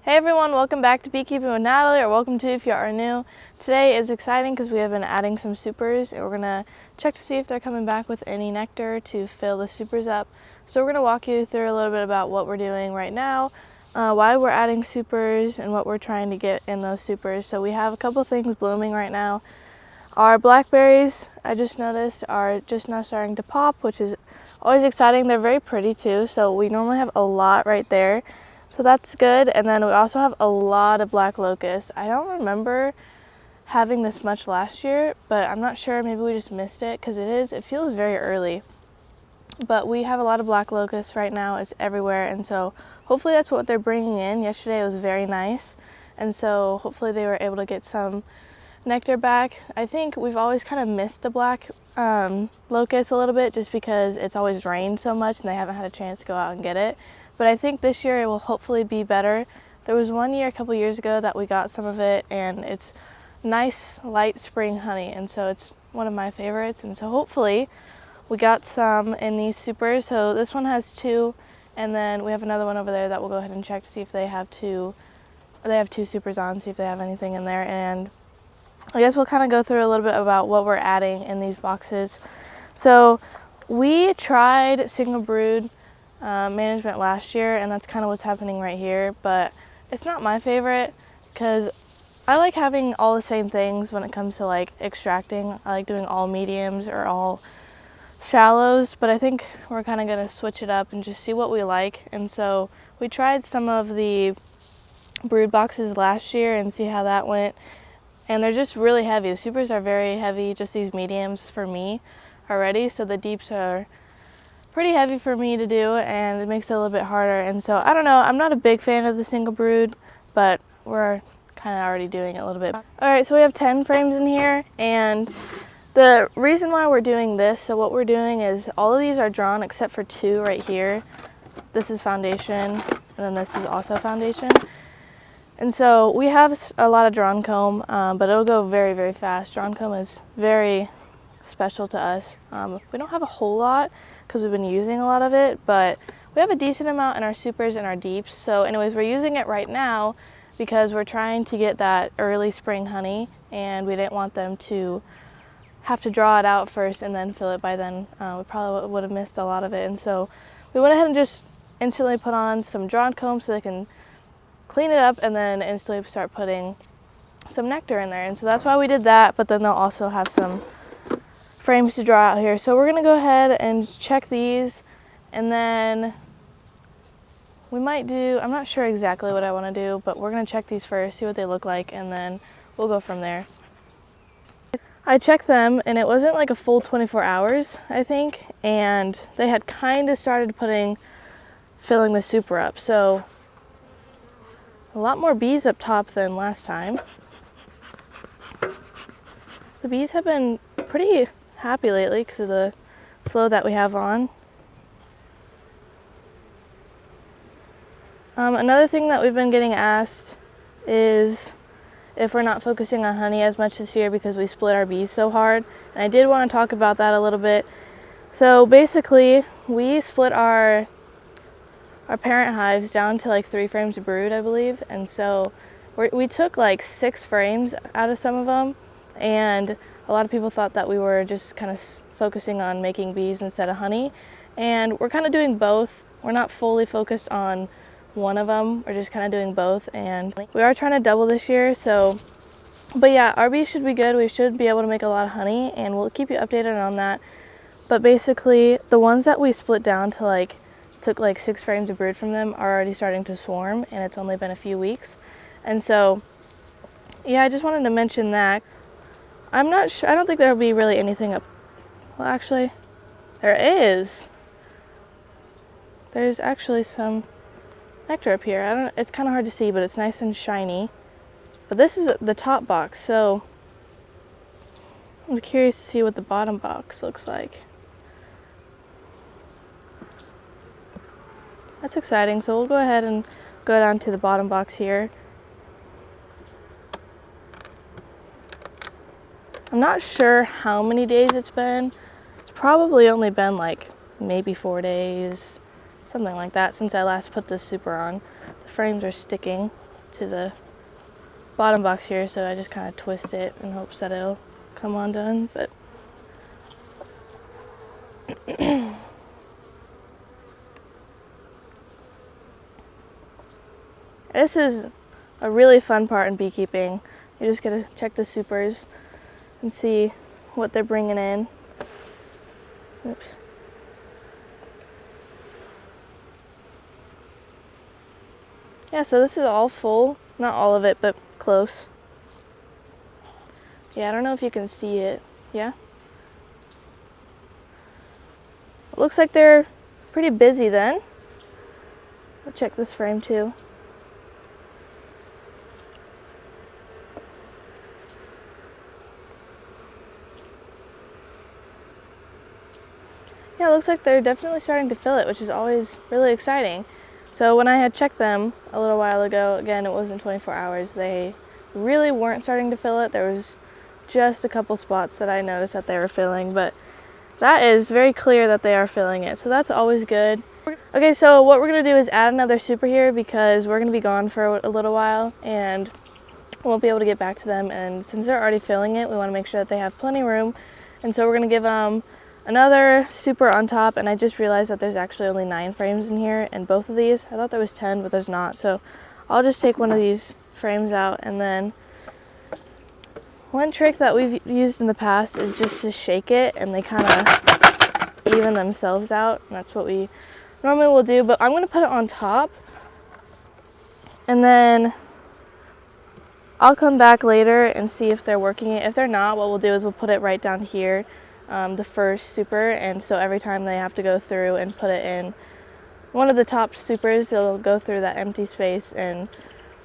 Hey everyone, welcome back to Beekeeping with Natalie, or welcome to if you are new. Today is exciting because we have been adding some supers and we're going to check to see if they're coming back with any nectar to fill the supers up. So we're going to walk you through a little bit about what we're doing right now, why we're adding supers, and what we're trying to get in those supers. So we have a couple things blooming right now. Our blackberries, I just noticed, are just now starting to pop, which is always exciting. They're very pretty too, so we normally have a lot right there. So that's good. And then we also have a lot of black locust. I don't remember having this much last year, but I'm not sure. Maybe we just missed it because it feels very early. But we have a lot of black locust right now. It's everywhere. And so hopefully that's what they're bringing in. Yesterday it was very nice. And so hopefully they were able to get some nectar back. I think we've always kind of missed the black locust a little bit just because it's always rained so much and they haven't had a chance to go out and get it. But I think this year it will hopefully be better. There was one year a couple years ago that we got some of it, and it's nice light spring honey, and so it's one of my favorites. And so hopefully we got some in these supers. So this one has 2, and then we have another one over there that we'll go ahead and check to see if they have 2. They have 2 supers on, see if they have anything in there. And I guess we'll kind of go through a little bit about what we're adding in these boxes. So we tried single brood management last year, and that's kind of what's happening right here, but it's not my favorite because I like having all the same things when it comes to like extracting. I like doing all mediums or all shallows, but I think we're kind of going to switch it up and just see what we like. And so we tried some of the brood boxes last year and see how that went, and they're just really heavy. The supers are very heavy, just these mediums for me already, so the deeps are pretty heavy for me to do, and it makes it a little bit harder. And so I don't know, I'm not a big fan of the single brood, but we're kind of already doing it a little bit. All right, so we have 10 frames in here, and the reason why we're doing this, so what we're doing is all of these are drawn except for 2 right here. This is foundation, and then this is also foundation. And so we have a lot of drawn comb, but it'll go very, very fast. Drawn comb is very special to us. We don't have a whole lot because we've been using a lot of it, but we have a decent amount in our supers and our deeps. So anyways, we're using it right now because we're trying to get that early spring honey, and we didn't want them to have to draw it out first and then fill it. By then we probably would have missed a lot of it. And so we went ahead and just instantly put on some drawn comb so they can clean it up and then instantly start putting some nectar in there. And so that's why we did that, but then they'll also have some frames to draw out here. So we're gonna go ahead and check these, and then we might do, I'm not sure exactly what I want to do, but we're gonna check these first, see what they look like, and then we'll go from there. I checked them and it wasn't like a full 24 hours, I think, and they had kind of started filling the super up. So a lot more bees up top than last time. The bees have been pretty happy lately because of the flow that we have on. Another thing that we've been getting asked is if we're not focusing on honey as much this year because we split our bees so hard, and I did want to talk about that a little bit. So basically we split our parent hives down to like 3 frames of brood, I believe, and so we took like 6 frames out of some of them, and a lot of people thought that we were just kind of focusing on making bees instead of honey, and we're kind of doing both. We're not fully focused on one of them, we're just kind of doing both, and we are trying to double this year. So, but yeah, our bees should be good. We should be able to make a lot of honey, and we'll keep you updated on that. But basically the ones that we split down to took like 6 frames of brood from them are already starting to swarm, and it's only been a few weeks. And so yeah, I just wanted to mention that. I'm not sure, I don't think there'll be really anything up. Well, actually, there is. There's actually some nectar up here. It's kind of hard to see, but it's nice and shiny. But this is the top box, so I'm curious to see what the bottom box looks like. That's exciting. So we'll go ahead and go down to the bottom box here. I'm not sure how many days it's been. It's probably only been like maybe 4 days, something like that, since I last put this super on. The frames are sticking. to the bottom box here, so I just kind of twist it in hopes that it'll come undone. But this is a really fun part in beekeeping. You just gotta check the supers and see what they're bringing in. Oops. Yeah, so this is all full. Not all of it, but close. Yeah, I don't know if you can see it. Yeah? It looks like they're pretty busy then. I'll check this frame too. Yeah, it looks like they're definitely starting to fill it, which is always really exciting. So when I had checked them a little while ago, again, it wasn't 24 hours, they really weren't starting to fill it. There was just a couple spots that I noticed that they were filling, but that is very clear that they are filling it, so that's always good. Okay, so what we're going to do is add another super here because we're going to be gone for a little while and won't be able to get back to them, and since they're already filling it, we want to make sure that they have plenty of room, and so we're going to give them another super on top. And I just realized that there's actually only 9 frames in here, and both of these, I thought there was 10, but there's not, so I'll just take one of these frames out. And then one trick that we've used in the past is just to shake it and they kind of even themselves out, and that's what we normally will do. But I'm going to put it on top, and then I'll come back later and see if they're working it. If they're not, what we'll do is we'll put it right down here, the first super, and so every time they have to go through and put it in one of the top supers, they'll go through that empty space, and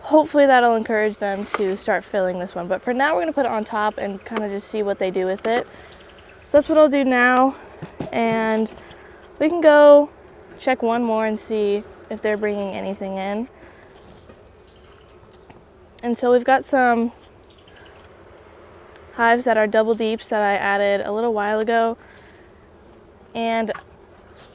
hopefully that'll encourage them to start filling this one. But for now, we're going to put it on top and kind of just see what they do with it. So that's what I'll do now, and we can go check one more and see if they're bringing anything in. And so we've got some hives that are double deeps that I added a little while ago, and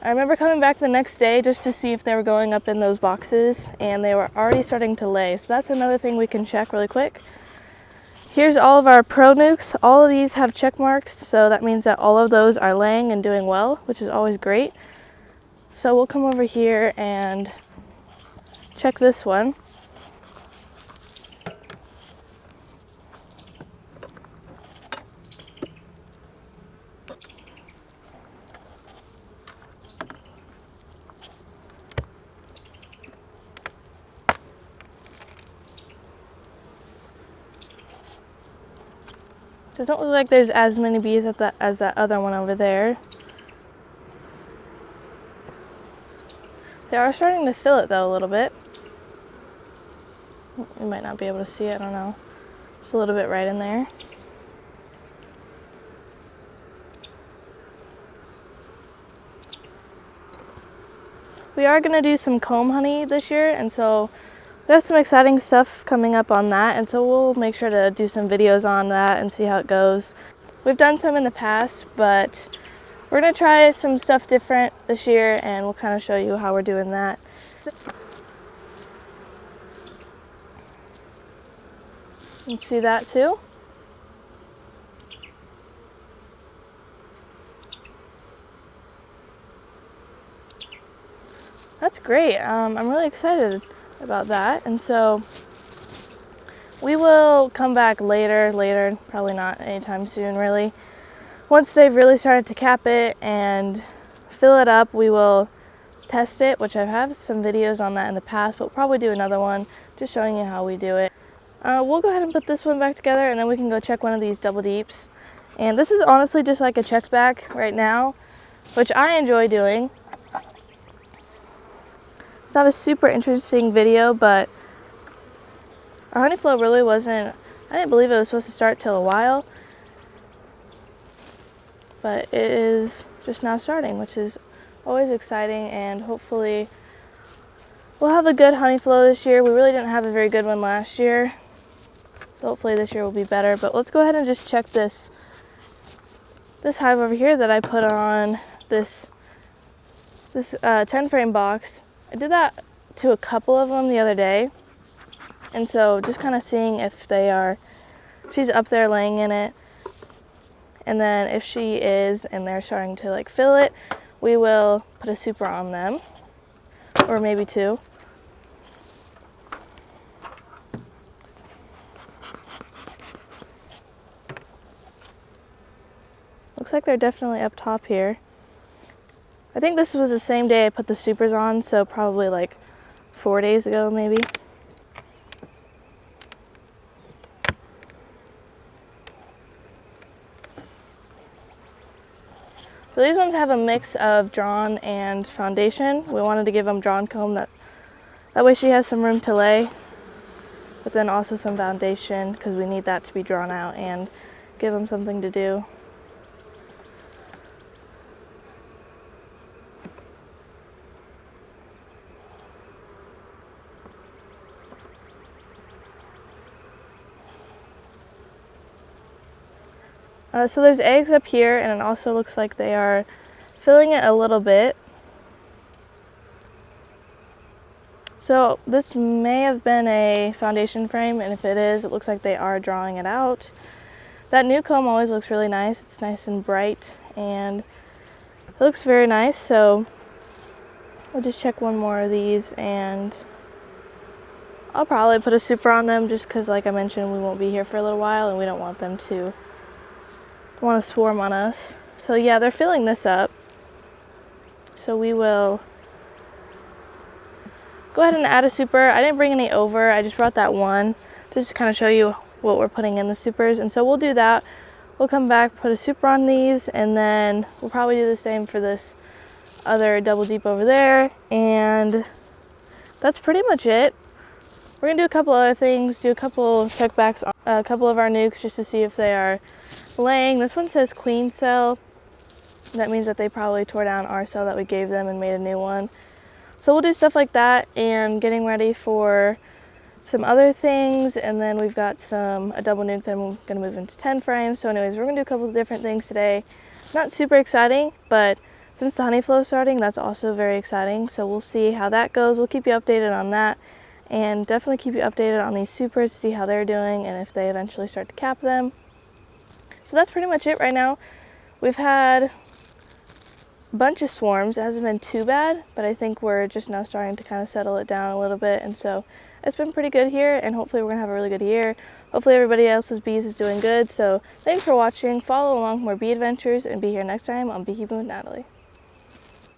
I remember coming back the next day just to see if they were going up in those boxes, and they were already starting to lay. So that's another thing we can check really quick. Here's all of our pro nukes. All of these have check marks, so that means that all of those are laying and doing well, which is always great. So we'll come over here and check this one. Doesn't look like there's as many bees as that other one over there. They are starting to fill it though a little bit. You might not be able to see it, I don't know. Just a little bit right in there. We are going to do some comb honey this year, and so there's some exciting stuff coming up on that, and so we'll make sure to do some videos on that and see how it goes. We've done some in the past, but we're going to try some stuff different this year, and we'll kind of show you how we're doing that. You can see that too. That's great. I'm really excited about that, and so we will come back later, probably not anytime soon really. Once they've really started to cap it and fill it up, we will test it, which I've had some videos on that in the past, but we'll probably do another one just showing you how we do it. We'll go ahead and put this one back together, and then we can go check one of these double deeps. And this is honestly just like a check back right now, which I enjoy doing. It's not a super interesting video, but our honey flow really wasn't, I didn't believe it was supposed to start till a while, but it is just now starting, which is always exciting, and hopefully we'll have a good honey flow this year. We really didn't have a very good one last year, so hopefully this year will be better. But let's go ahead and just check this hive over here that I put on this 10 frame box. I did that to a couple of them the other day, And so just kind of seeing if she's up there laying in it. And then if she is and they're starting to like fill it, we will put a super on them, or maybe two. Looks like they're definitely up top here. I think this was the same day I put the supers on, so probably like 4 days ago maybe. So these ones have a mix of drawn and foundation. We wanted to give them drawn comb, that way she has some room to lay, but then also some foundation because we need that to be drawn out and give them something to do. So there's eggs up here, and it also looks like they are filling it a little bit. So this may have been a foundation frame, and if it is, it looks like they are drawing it out. That new comb always looks really nice. It's nice and bright, and it looks very nice. So I'll just check one more of these, and I'll probably put a super on them just because, like I mentioned, we won't be here for a little while, and we don't want them to want to swarm on us. So yeah, they're filling this up. So we will go ahead and add a super. I didn't bring any over. I just brought that one just to kind of show you what we're putting in the supers. And so we'll do that. We'll come back, put a super on these, and then we'll probably do the same for this other double deep over there. And that's pretty much it. We're gonna do a couple other things, do a couple checkbacks on a couple of our nukes just to see if they are laying. This one says queen cell. That means that they probably tore down our cell that we gave them and made a new one. So we'll do stuff like that, and getting ready for some other things, and then we've got a double nuke that I'm gonna move into 10 frames. So anyways, we're gonna do a couple of different things today. Not super exciting, but since the honey flow is starting, that's also very exciting. So we'll see how that goes. We'll keep you updated on that, and definitely keep you updated on these supers to see how they're doing and if they eventually start to cap them. So that's pretty much it right now. We've had a bunch of swarms. It hasn't been too bad, but I think we're just now starting to kind of settle it down a little bit. And so it's been pretty good here, and hopefully we're gonna have a really good year. Hopefully everybody else's bees is doing good. So thanks for watching. Follow along for more bee adventures, and be here next time on Beekeeping with Natalie.